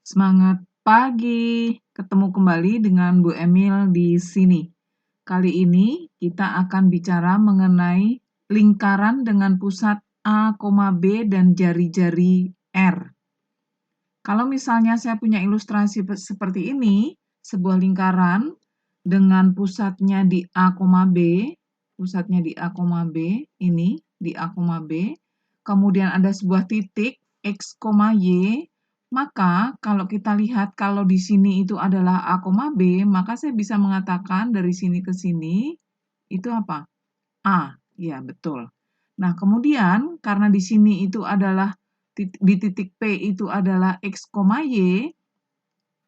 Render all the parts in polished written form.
Semangat pagi, ketemu kembali dengan Bu Emil di sini. Kali ini kita akan bicara mengenai lingkaran dengan pusat A, B dan jari-jari R. Kalau misalnya saya punya ilustrasi seperti ini, sebuah lingkaran dengan pusatnya di A, B, pusatnya di A, B, ini di A, B, kemudian ada sebuah titik X, Y, maka kalau kita lihat kalau di sini itu adalah A, B, maka saya bisa mengatakan dari sini ke sini itu apa? A, ya betul. Nah, kemudian karena di sini itu adalah di titik P itu adalah X, Y,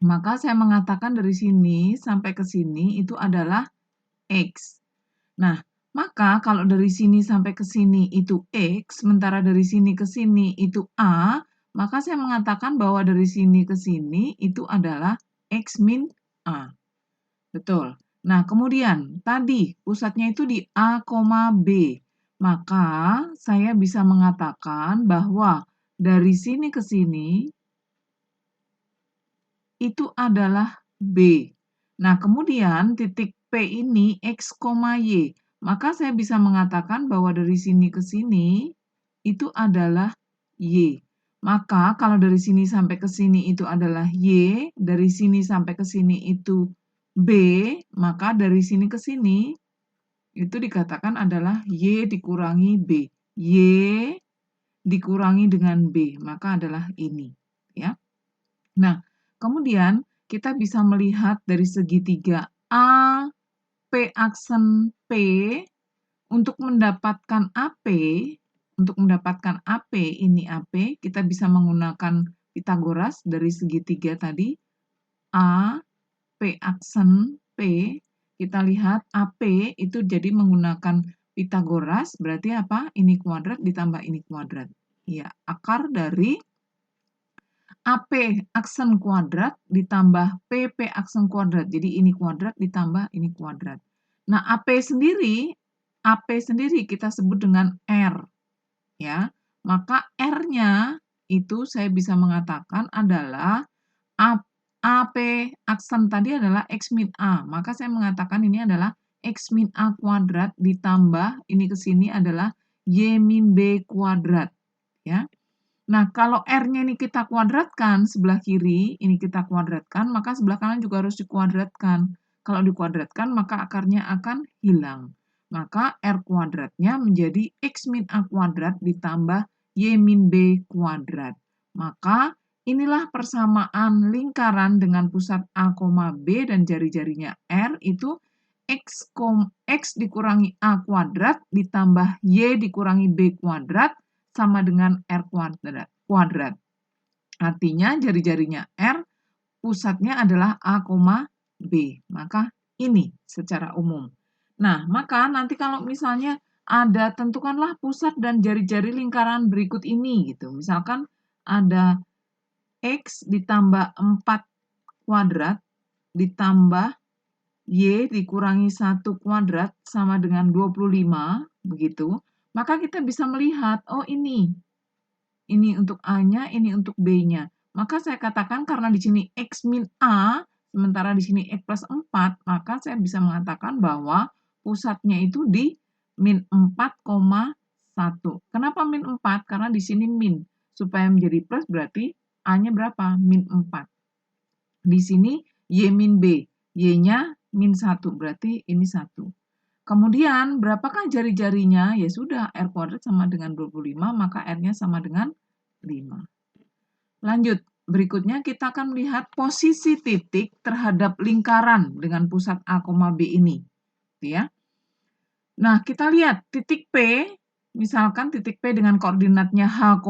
maka saya mengatakan dari sini sampai ke sini itu adalah X. Nah, maka kalau dari sini sampai ke sini itu X, sementara dari sini ke sini itu A, maka saya mengatakan bahwa dari sini ke sini itu adalah X min A. Betul. Nah, kemudian tadi pusatnya itu di A, B. Maka saya bisa mengatakan bahwa dari sini ke sini itu adalah B. Nah, kemudian titik P ini X, Y. Maka saya bisa mengatakan bahwa dari sini ke sini itu adalah Y. Maka kalau dari sini sampai ke sini itu adalah Y, dari sini sampai ke sini itu B, maka dari sini ke sini itu dikatakan adalah Y dikurangi B. Y dikurangi dengan B, maka adalah ini. Ya. Nah, kemudian kita bisa melihat dari segitiga A, P aksen P, untuk mendapatkan AP, ini AP, kita bisa menggunakan Pitagoras dari segitiga tadi, A, P aksen P, kita lihat AP itu jadi menggunakan Pitagoras, berarti apa? Ini kuadrat ditambah ini kuadrat. Ya, akar dari AP aksen kuadrat ditambah PP aksen kuadrat. Jadi ini kuadrat ditambah ini kuadrat. Nah, AP sendiri kita sebut dengan R. Ya. Maka R-nya itu saya bisa mengatakan adalah AP aksen tadi adalah X min A. Maka saya mengatakan ini adalah X min A kuadrat ditambah ini ke sini adalah Y min B kuadrat. Ya. Nah, kalau R-nya ini kita kuadratkan, sebelah kiri ini kita kuadratkan, maka sebelah kanan juga harus dikuadratkan. Kalau dikuadratkan, maka akarnya akan hilang. Maka R kuadratnya menjadi X min A kuadrat ditambah Y min B kuadrat. Maka inilah persamaan lingkaran dengan pusat A, B dan jari-jarinya R itu X dikurangi A kuadrat ditambah Y dikurangi B kuadrat sama dengan R kuadrat. Artinya jari-jarinya R, pusatnya adalah A, B. Maka ini secara umum. Nah, maka nanti kalau misalnya ada tentukanlah pusat dan jari-jari lingkaran berikut ini gitu. Misalkan ada X ditambah 4 kuadrat ditambah Y dikurangi 1 kuadrat sama dengan 25, begitu. Maka kita bisa melihat, oh ini untuk A-nya, ini untuk B-nya. Maka saya katakan karena di sini X min A, sementara di sini X plus 4, maka saya bisa mengatakan bahwa pusatnya itu di min 4,1. Kenapa min 4? Karena di sini min. Supaya menjadi plus berarti A-nya berapa? Min 4. Di sini Y min B. Y-nya min 1, berarti ini 1. Kemudian, berapakah jari-jarinya? Ya sudah, R kuadrat sama dengan 25, maka R-nya sama dengan 5. Lanjut, berikutnya kita akan melihat posisi titik terhadap lingkaran dengan pusat A, B ini. Ya. Nah, kita lihat titik P, misalkan titik P dengan koordinatnya H,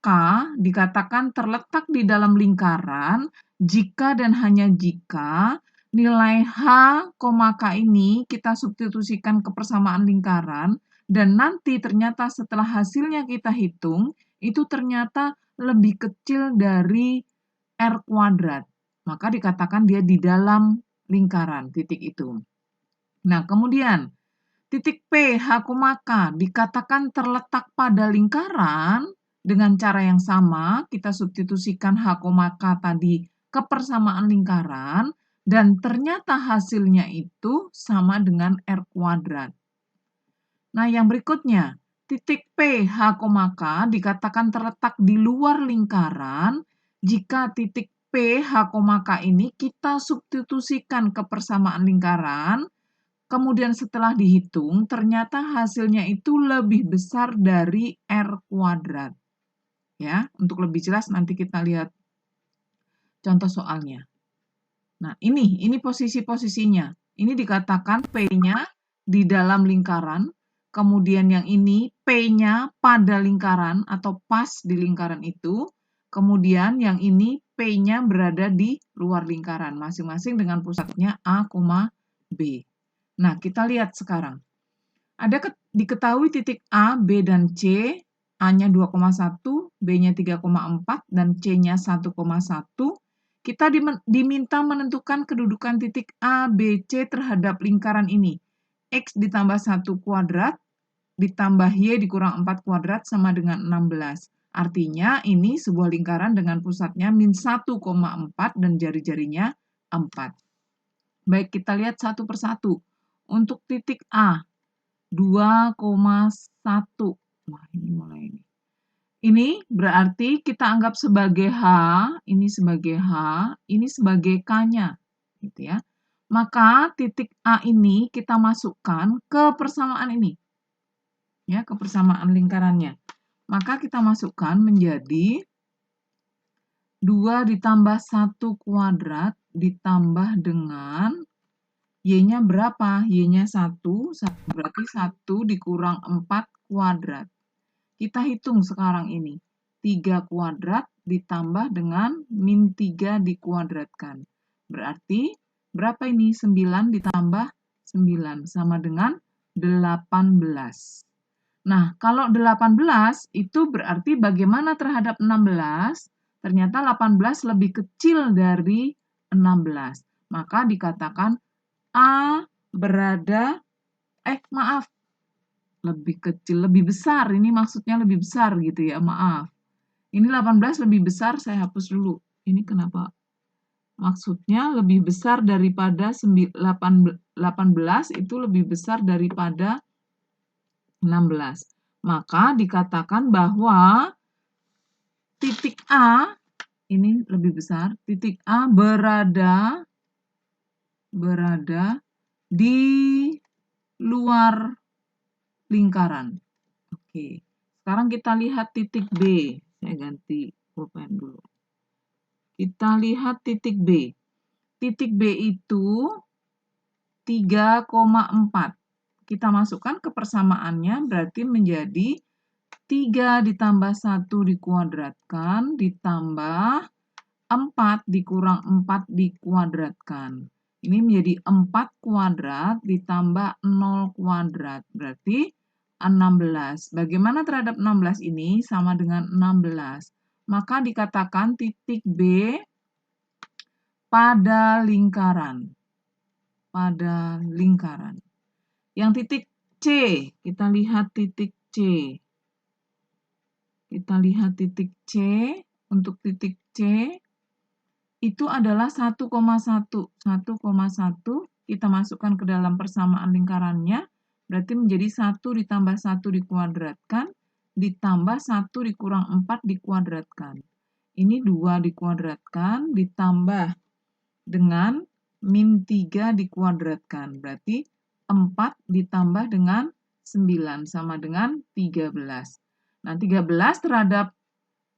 K, dikatakan terletak di dalam lingkaran jika dan hanya jika nilai H, K ini kita substitusikan ke persamaan lingkaran, dan nanti ternyata setelah hasilnya kita hitung, itu ternyata lebih kecil dari R kuadrat. Maka dikatakan dia di dalam lingkaran, titik itu. Nah, kemudian titik P, H, K dikatakan terletak pada lingkaran dengan cara yang sama, kita substitusikan H, K tadi kepersamaan lingkaran, dan ternyata hasilnya itu sama dengan R kuadrat. Nah, yang berikutnya, titik P, H, K dikatakan terletak di luar lingkaran jika titik P, H, K ini kita substitusikan kepersamaan lingkaran, kemudian setelah dihitung, ternyata hasilnya itu lebih besar dari R kuadrat. Ya, untuk lebih jelas nanti kita lihat contoh soalnya. Nah, ini posisi-posisinya. Ini dikatakan P-nya di dalam lingkaran, kemudian yang ini P-nya pada lingkaran atau pas di lingkaran itu, kemudian yang ini P-nya berada di luar lingkaran, masing-masing dengan pusatnya A, B. Nah, kita lihat sekarang. Diketahui titik A, B, dan C, A-nya 2,1, B-nya 3,4, dan C-nya 1,1. Kita diminta menentukan kedudukan titik A, B, C terhadap lingkaran ini. X ditambah 1 kuadrat, ditambah Y dikurang 4 kuadrat sama dengan 16. Artinya ini sebuah lingkaran dengan pusatnya min 1,4 dan jari-jarinya 4. Baik, kita lihat satu persatu. Untuk titik A, 2,1. Wah, ini mulai ini. Ini berarti kita anggap sebagai H, ini sebagai H, ini sebagai K-nya, gitu ya. Maka titik A ini kita masukkan ke persamaan ini. Ya, ke persamaan lingkarannya. Maka kita masukkan menjadi 2 ditambah 1 kuadrat ditambah dengan Y-nya berapa? Y-nya 1, berarti 1 dikurang 4 kuadrat. Kita hitung sekarang ini. 3 kuadrat ditambah dengan min 3 dikuadratkan. Berarti berapa ini? 9 ditambah 9 sama dengan 18. Nah, kalau 18 itu berarti bagaimana terhadap 16? Ternyata 18 lebih kecil dari 16. Maka dikatakan A berada, lebih kecil, lebih besar. Ini maksudnya lebih besar gitu ya, maaf. Ini 18 lebih besar, saya hapus dulu. Ini kenapa? Maksudnya lebih besar daripada 18 itu lebih besar daripada 16. Maka dikatakan bahwa titik A, ini lebih besar, titik A berada di luar lingkaran. Oke, sekarang kita lihat titik B. Saya ganti pulpen dulu. Kita lihat titik B. Titik B itu 3,4. Kita masukkan ke persamaannya, berarti menjadi 3 ditambah 1 dikuadratkan, ditambah 4 dikurang 4 dikuadratkan. Ini menjadi 4 kuadrat ditambah 0 kuadrat, berarti 16. Bagaimana terhadap 16 ini? Sama dengan 16. Maka dikatakan titik B pada lingkaran. Pada lingkaran. Yang titik C, kita lihat titik C. Kita lihat titik C. Untuk titik C, itu adalah 1,1. 1,1 kita masukkan ke dalam persamaan lingkarannya, berarti menjadi 1 ditambah 1 dikuadratkan, ditambah 1 dikurang 4 dikuadratkan. Ini 2 dikuadratkan, ditambah dengan min 3 dikuadratkan. Berarti 4 ditambah dengan 9 sama dengan 13. Nah, 13 terhadap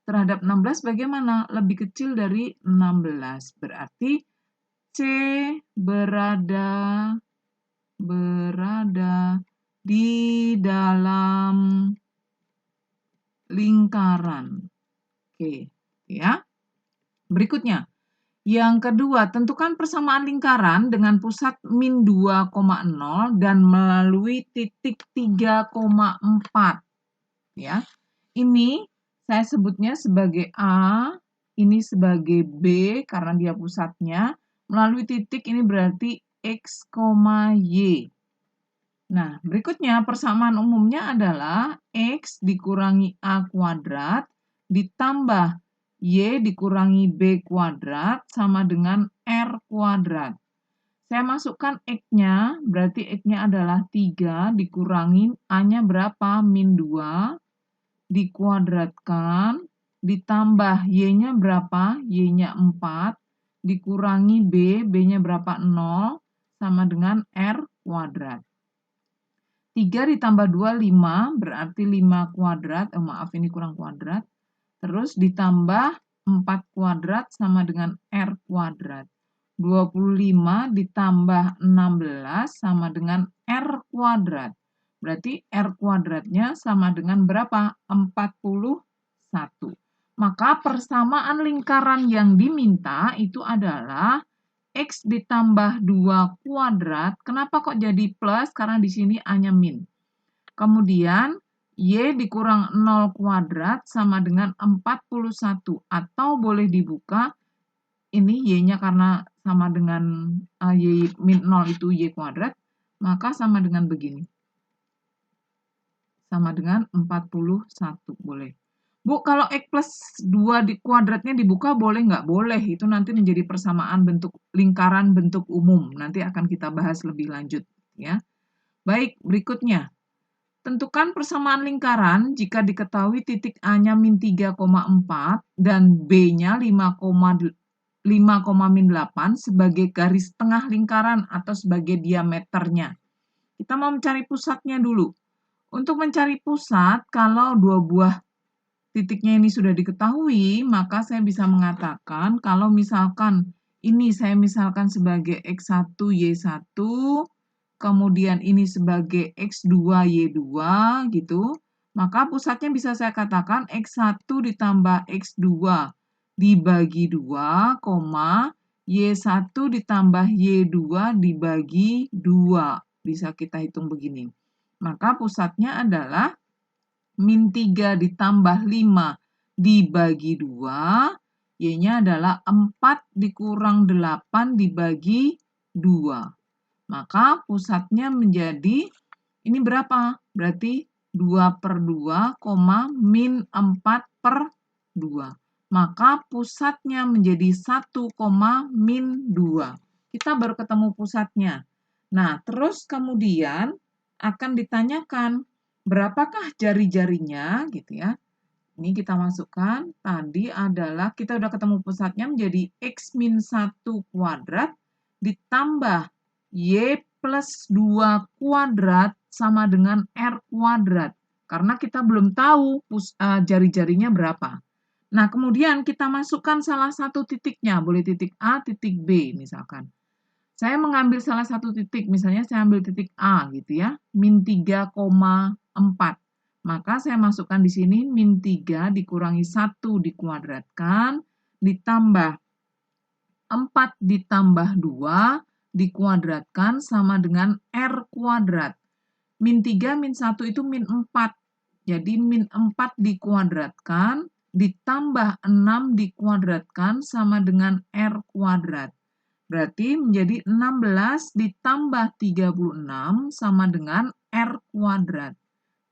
16 bagaimana? Lebih kecil dari 16. Berarti C berada di dalam lingkaran. Oke, ya. Berikutnya, yang kedua, tentukan persamaan lingkaran dengan pusat min 2,0 dan melalui titik 3,4. Ya. Ini saya sebutnya sebagai A, ini sebagai B karena dia pusatnya. Melalui titik ini berarti X, Y. Nah, berikutnya persamaan umumnya adalah X dikurangi A kuadrat ditambah Y dikurangi B kuadrat sama dengan R kuadrat. Saya masukkan X-nya, berarti X-nya adalah 3 dikurangi A-nya berapa? Min 2, dikuadratkan, ditambah Y-nya berapa? Y-nya 4, dikurangi B, B-nya berapa? 0, sama dengan R kuadrat. 3 ditambah 2, 5, berarti 5 kuadrat, maaf ini kurang kuadrat. Terus ditambah 4 kuadrat sama dengan R kuadrat. 25 ditambah 16 sama dengan R kuadrat. Berarti R kuadratnya sama dengan berapa? 41. Maka persamaan lingkaran yang diminta itu adalah X ditambah 2 kuadrat. Kenapa kok jadi plus? Karena di sini A-nya min. Kemudian Y dikurang 0 kuadrat sama dengan 41. Atau boleh dibuka, ini Y-nya karena sama dengan Y min 0 itu Y kuadrat, maka sama dengan begini. Sama dengan 41, boleh. Bu, kalau X plus 2 di kuadratnya dibuka boleh nggak? Boleh, itu nanti menjadi persamaan bentuk lingkaran bentuk umum. Nanti akan kita bahas lebih lanjut. Ya. Baik, berikutnya. Tentukan persamaan lingkaran jika diketahui titik A-nya min 3,4 dan B-nya 5,8 sebagai garis tengah lingkaran atau sebagai diameternya. Kita mau mencari pusatnya dulu. Untuk mencari pusat, kalau dua buah titiknya ini sudah diketahui, maka saya bisa mengatakan kalau misalkan ini saya misalkan sebagai X1, Y1, kemudian ini sebagai X2, Y2, gitu, maka pusatnya bisa saya katakan X1 ditambah X2 dibagi 2, Y1 ditambah Y2 dibagi 2. Bisa kita hitung begini. Maka pusatnya adalah min 3 ditambah 5 dibagi 2, Y-nya adalah 4 dikurang 8 dibagi 2. Maka pusatnya menjadi, ini berapa? Berarti 2 per 2, min 4 per 2. Maka pusatnya menjadi 1, min 2. Kita baru ketemu pusatnya. Nah, terus kemudian akan ditanyakan, berapakah jari-jarinya, gitu ya. Ini kita masukkan, tadi adalah, kita udah ketemu pusatnya menjadi X min 1 kuadrat ditambah Y plus 2 kuadrat sama dengan R kuadrat. Karena kita belum tahu jari-jarinya berapa. Nah, kemudian kita masukkan salah satu titiknya. Boleh titik A, titik B misalkan. Saya mengambil salah satu titik, misalnya saya ambil titik A gitu ya, min 3,4. Maka saya masukkan di sini min 3 dikurangi 1 dikuadratkan, ditambah 4 ditambah 2 dikuadratkan sama dengan R kuadrat. Min 3, min 1 itu min 4. Jadi min 4 dikuadratkan, ditambah 6 dikuadratkan sama dengan R kuadrat. Berarti menjadi 16 ditambah 36 sama dengan R kuadrat.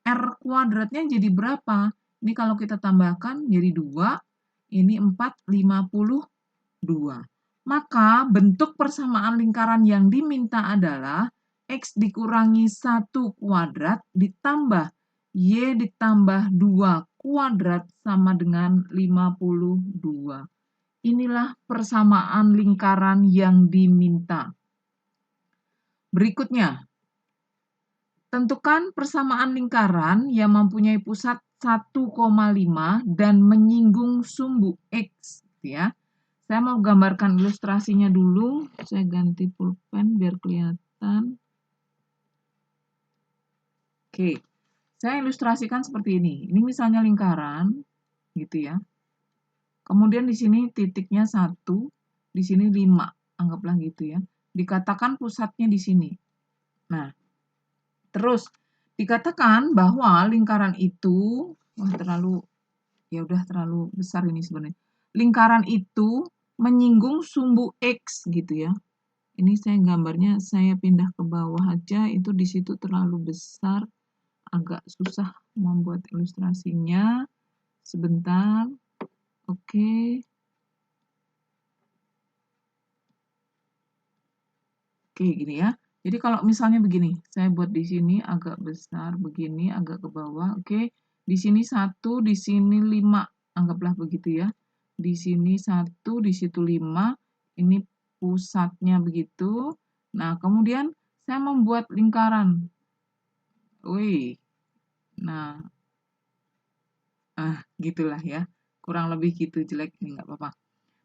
R kuadratnya jadi berapa? Ini kalau kita tambahkan jadi 2, ini 4, 52. Maka bentuk persamaan lingkaran yang diminta adalah X dikurangi 1 kuadrat ditambah Y ditambah 2 kuadrat sama dengan 52. Inilah persamaan lingkaran yang diminta. Berikutnya, tentukan persamaan lingkaran yang mempunyai pusat 1,5 dan menyinggung sumbu X. Ya. Saya mau gambarkan ilustrasinya dulu. Saya ganti pulpen biar kelihatan. Oke, saya ilustrasikan seperti ini. Ini misalnya lingkaran, gitu ya. Kemudian di sini titiknya 1, di sini 5, anggaplah gitu ya. Dikatakan pusatnya di sini. Nah, terus dikatakan bahwa lingkaran itu, terlalu besar ini sebenarnya. Lingkaran itu menyinggung sumbu X gitu ya. Ini saya gambarnya saya pindah ke bawah aja, itu di situ terlalu besar, agak susah membuat ilustrasinya. Sebentar. Oke. Oke, gini ya. Jadi kalau misalnya begini, saya buat di sini agak besar, begini agak ke bawah. Oke, di sini 1, di sini 5. Anggaplah begitu ya. Di sini 1, di situ 5. Ini pusatnya begitu. Nah, kemudian saya membuat lingkaran. Wih. Nah, gitulah ya. Kurang lebih gitu, jelek ini nggak apa-apa.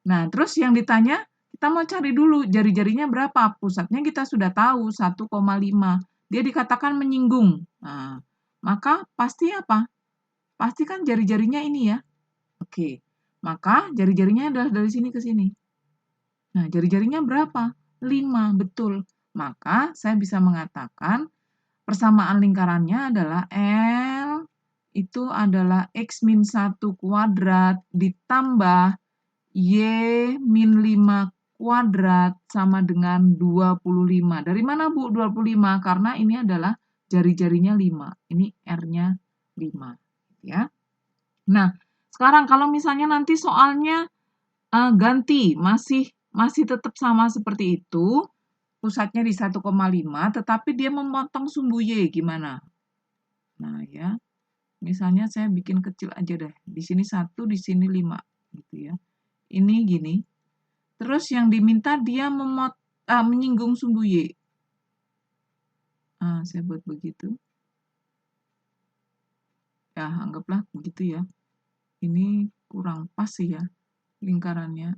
Nah, terus yang ditanya, kita mau cari dulu jari-jarinya berapa. Pusatnya kita sudah tahu, 1,5. Dia dikatakan menyinggung. Nah, maka pasti apa? Pasti kan jari-jarinya ini ya. Oke, maka jari-jarinya adalah dari sini ke sini. Nah, jari-jarinya berapa? 5, betul. Maka saya bisa mengatakan persamaan lingkarannya adalah L itu adalah X min 1 kuadrat ditambah Y min 5 kuadrat sama dengan 25. Dari mana, Bu, 25? Karena ini adalah jari-jarinya 5. Ini R-nya 5. Ya. Nah, sekarang kalau misalnya nanti soalnya ganti, masih tetap sama seperti itu, pusatnya di 1,5, tetapi dia memotong sumbu Y, gimana? Nah, ya. Misalnya saya bikin kecil aja deh. Di sini 1, di sini 5. Gitu ya. Ini gini. Terus yang diminta dia menyinggung sumbu Y. Saya buat begitu. Ya, anggaplah begitu ya. Ini kurang pas sih ya lingkarannya.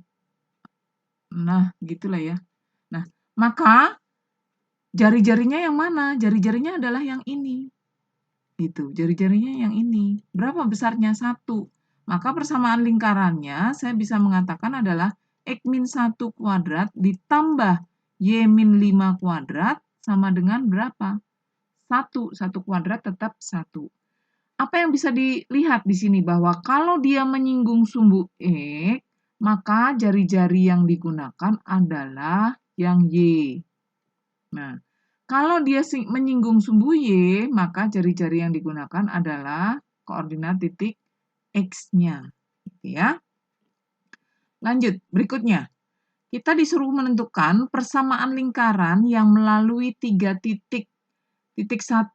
Nah, gitulah ya. Nah, maka jari-jarinya yang mana? Jari-jarinya adalah yang ini. Gitu, jari-jarinya yang ini. Berapa besarnya? 1. Maka persamaan lingkarannya saya bisa mengatakan adalah X min 1 kuadrat ditambah Y min 5 kuadrat sama dengan berapa? 1. 1 kuadrat tetap 1. Apa yang bisa dilihat di sini? Bahwa kalau dia menyinggung sumbu X, maka jari-jari yang digunakan adalah yang Y. Nah, kalau dia menyinggung sumbu Y, maka jari-jari yang digunakan adalah koordinat titik X-nya. Ya. Lanjut, berikutnya. Kita disuruh menentukan persamaan lingkaran yang melalui 3 titik. Titik 1,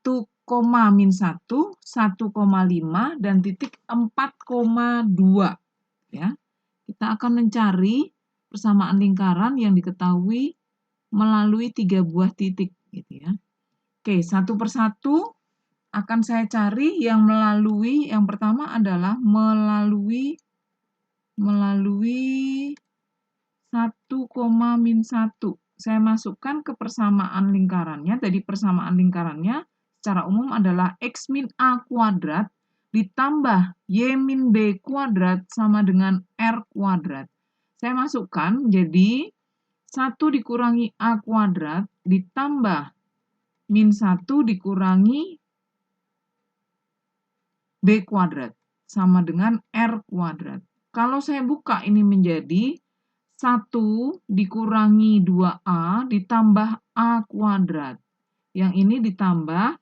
min 1, 1,5, dan titik 4,2. Ya. Kita akan mencari persamaan lingkaran yang diketahui melalui 3 buah titik. Gitu ya. Oke, satu persatu akan saya cari yang pertama adalah melalui 1, min 1. Saya masukkan ke persamaan lingkarannya. Jadi persamaan lingkarannya secara umum adalah X min A kuadrat ditambah Y min B kuadrat sama dengan R kuadrat. Saya masukkan jadi 1 dikurangi A kuadrat ditambah min 1 dikurangi B kuadrat sama dengan R kuadrat. Kalau saya buka ini menjadi 1 dikurangi 2A ditambah A kuadrat. Yang ini ditambah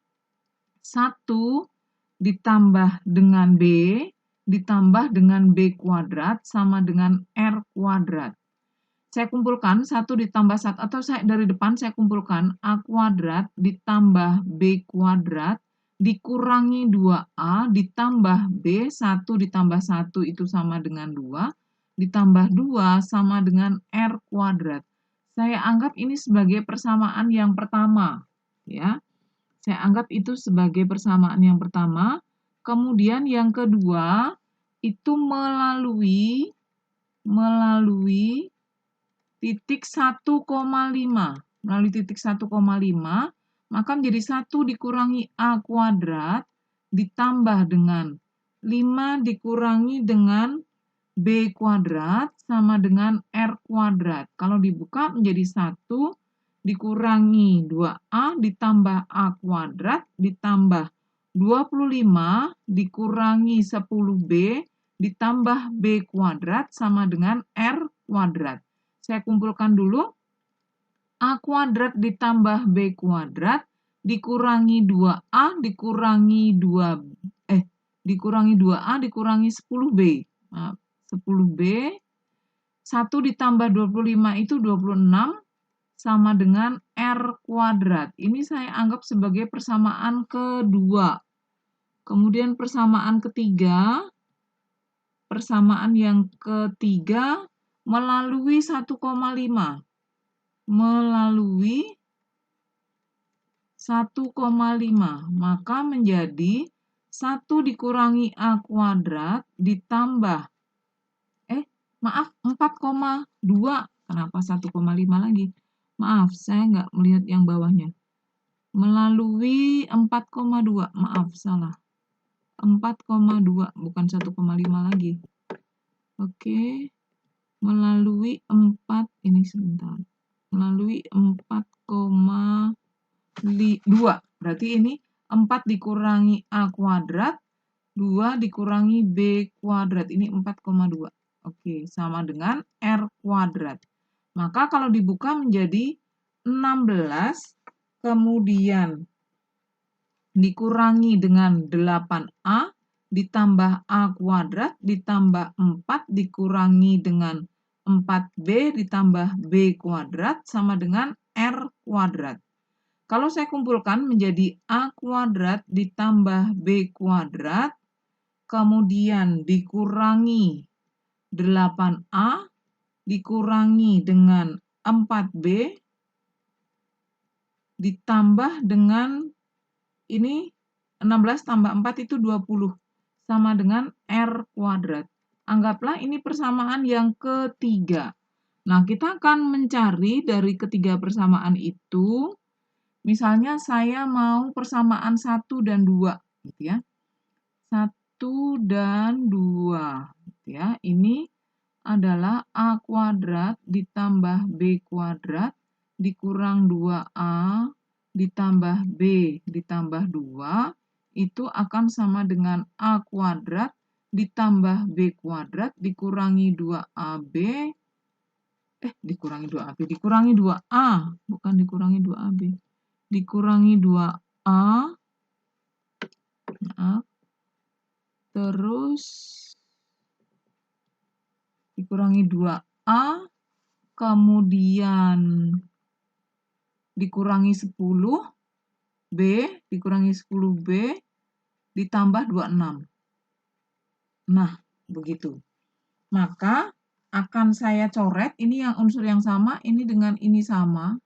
1 ditambah dengan B ditambah dengan B kuadrat sama dengan R kuadrat. Saya kumpulkan 1 ditambah 1, atau dari depan saya kumpulkan A kuadrat ditambah B kuadrat dikurangi 2A ditambah B, 1 ditambah 1 itu sama dengan 2, ditambah 2 sama dengan R kuadrat. Saya anggap ini sebagai persamaan yang pertama. Ya. Saya anggap itu sebagai persamaan yang pertama. Kemudian yang kedua, itu melalui titik 1,5. Melalui titik 1,5, maka menjadi 1 dikurangi A kuadrat ditambah dengan 5 dikurangi dengan B kuadrat sama dengan R kuadrat. Kalau dibuka menjadi 1 dikurangi 2A ditambah A kuadrat ditambah 25 dikurangi 10B ditambah B kuadrat sama dengan R kuadrat. Saya kumpulkan dulu. A kuadrat ditambah B kuadrat dikurangi 2A dikurangi 2A dikurangi 10B. 10B, 1 ditambah 25 itu 26, sama dengan R kuadrat. Ini saya anggap sebagai persamaan kedua. Kemudian persamaan yang ketiga melalui 1,5. Melalui 1,5. Maka menjadi 1 dikurangi A kuadrat ditambah, 4,2. Kenapa 1,5 lagi? Maaf, saya nggak melihat yang bawahnya. Melalui 4,2. Maaf, salah. 4,2, bukan 1,5 lagi. Oke. Melalui 4, ini sebentar. Melalui 4,2. Berarti ini 4 dikurangi A kuadrat, 2 dikurangi B kuadrat. Ini 4,2. Oke, sama dengan R kuadrat. Maka kalau dibuka menjadi 16, kemudian dikurangi dengan 8A, ditambah A kuadrat, ditambah 4, dikurangi dengan 4B, ditambah B kuadrat, sama dengan R kuadrat. Kalau saya kumpulkan menjadi A kuadrat ditambah B kuadrat, kemudian dikurangi 8A, dikurangi dengan 4B, ditambah dengan ini 16 tambah 4 itu 20, sama dengan R kuadrat. Anggaplah ini persamaan yang ketiga. Nah, kita akan mencari dari ketiga persamaan itu, misalnya saya mau persamaan 1 dan 2, gitu ya. 1 dan 2, gitu ya. Ini adalah A kuadrat ditambah B kuadrat dikurang 2A ditambah B ditambah 2, itu akan sama dengan A kuadrat ditambah B kuadrat dikurangi 2AB, dikurangi 2AB, dikurangi 2A, bukan dikurangi 2AB. Dikurangi 2A, maaf, terus dikurangi 2A, kemudian dikurangi 10B, dikurangi 10B, ditambah 26. Nah, begitu. Maka akan saya coret, ini yang unsur yang sama, ini dengan ini sama,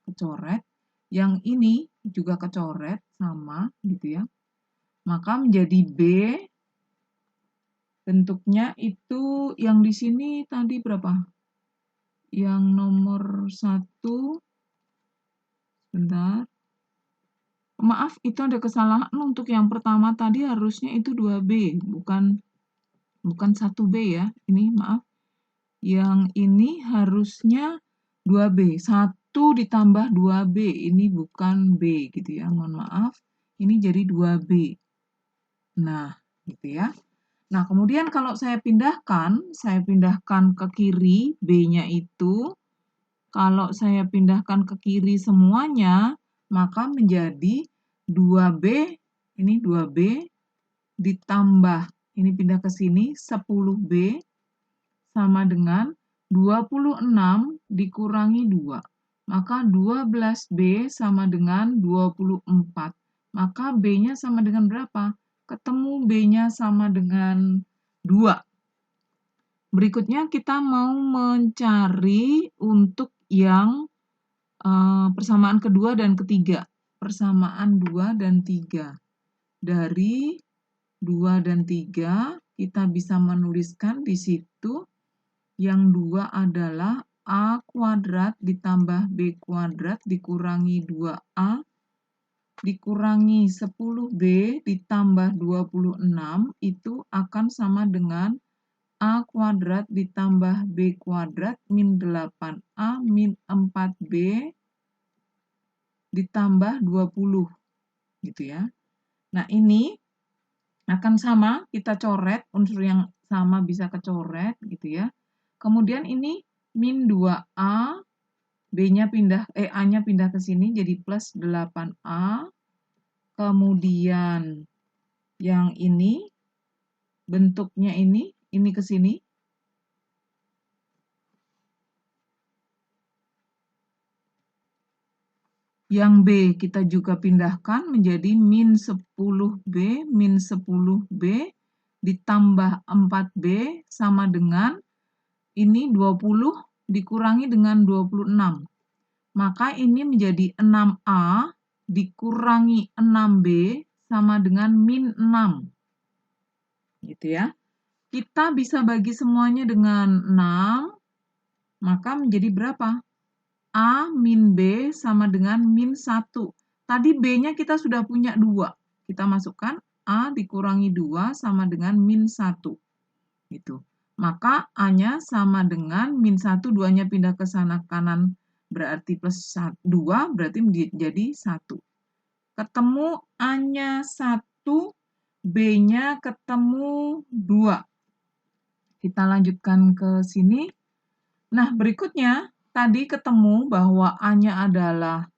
kecoret. Yang ini juga kecoret, sama, gitu ya. Maka menjadi B, bentuknya itu yang di sini tadi berapa? Yang nomor 1, bentar. Maaf, itu ada kesalahan untuk yang pertama tadi harusnya itu 2B, bukan 1B ya. Ini maaf. Yang ini harusnya 2B. 1 ditambah 2B, ini bukan B gitu ya. Mohon maaf. Ini jadi 2B. Nah, gitu ya. Nah, kemudian kalau saya pindahkan ke kiri B-nya itu, kalau saya pindahkan ke kiri semuanya, maka menjadi 2B, ini 2B, ditambah, ini pindah ke sini, 10B, sama dengan 26 dikurangi 2. Maka 12B sama dengan 24. Maka B-nya sama dengan berapa? Ketemu B-nya sama dengan 2. Berikutnya kita mau mencari untuk yang persamaan kedua dan ketiga. Persamaan 2 dan 3. Dari 2 dan 3, kita bisa menuliskan di situ yang 2 adalah A kuadrat ditambah B kuadrat dikurangi 2A dikurangi 10B ditambah 26 itu akan sama dengan A kuadrat ditambah B kuadrat min 8A min 4B ditambah 20, gitu ya. Nah, ini akan sama, kita coret, unsur yang sama bisa kecoret, gitu ya. Kemudian ini min 2A, B-nya pindah, A-nya pindah ke sini, jadi plus 8A. Kemudian yang ini, bentuknya ini ke sini, Yang B kita juga pindahkan menjadi min 10B, min 10B ditambah 4B sama dengan ini 20 dikurangi dengan 26. Maka ini menjadi 6A dikurangi 6B sama dengan min 6. Gitu ya. Kita bisa bagi semuanya dengan 6, maka menjadi berapa? A min B sama dengan min 1. Tadi B-nya kita sudah punya 2. Kita masukkan A dikurangi 2 sama dengan min 1. Gitu. Maka A-nya sama dengan min 1, 2-nya pindah ke sana kanan, berarti plus 2, berarti menjadi 1. Ketemu A-nya 1, B-nya ketemu 2. Kita lanjutkan ke sini. Nah, berikutnya, tadi ketemu bahwa A-nya adalah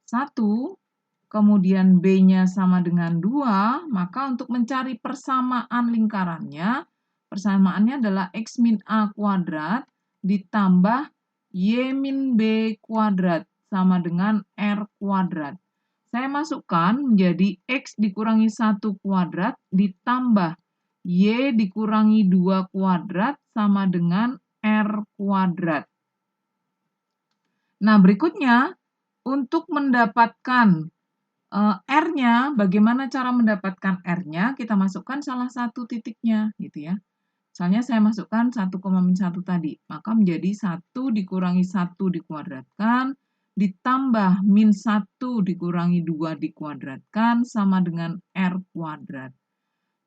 1, kemudian B-nya sama dengan 2, maka untuk mencari persamaan lingkarannya, persamaannya adalah X min A kuadrat ditambah Y min B kuadrat sama dengan R kuadrat. Saya masukkan menjadi X dikurangi 1 kuadrat ditambah Y dikurangi 2 kuadrat sama dengan R kuadrat. Nah, berikutnya, untuk mendapatkan R-nya, bagaimana cara mendapatkan R-nya? Kita masukkan salah satu titiknya, gitu ya. Misalnya saya masukkan 1,1 tadi, maka menjadi 1 dikurangi 1 dikuadratkan, ditambah min 1 dikurangi 2 dikuadratkan, sama dengan R kuadrat.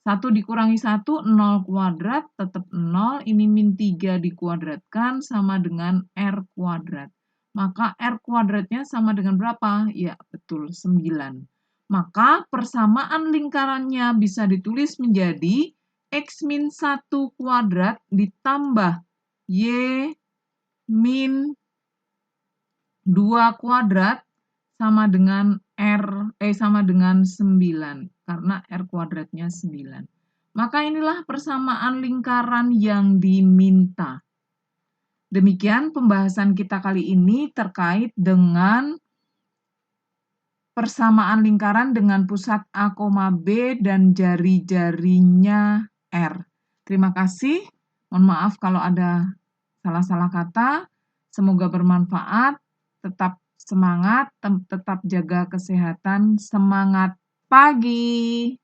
1 dikurangi 1, 0 kuadrat, tetap 0. Ini min 3 dikuadratkan, sama dengan R kuadrat. Maka R kuadratnya sama dengan berapa? Ya, betul, 9. Maka persamaan lingkarannya bisa ditulis menjadi X min 1 kuadrat ditambah Y min 2 kuadrat sama dengan sama dengan 9, karena R kuadratnya 9. Maka inilah persamaan lingkaran yang diminta. Demikian pembahasan kita kali ini terkait dengan persamaan lingkaran dengan pusat A, B dan jari-jarinya R. Terima kasih. Mohon maaf kalau ada salah-salah kata. Semoga bermanfaat. Tetap semangat, tetap jaga kesehatan. Semangat pagi!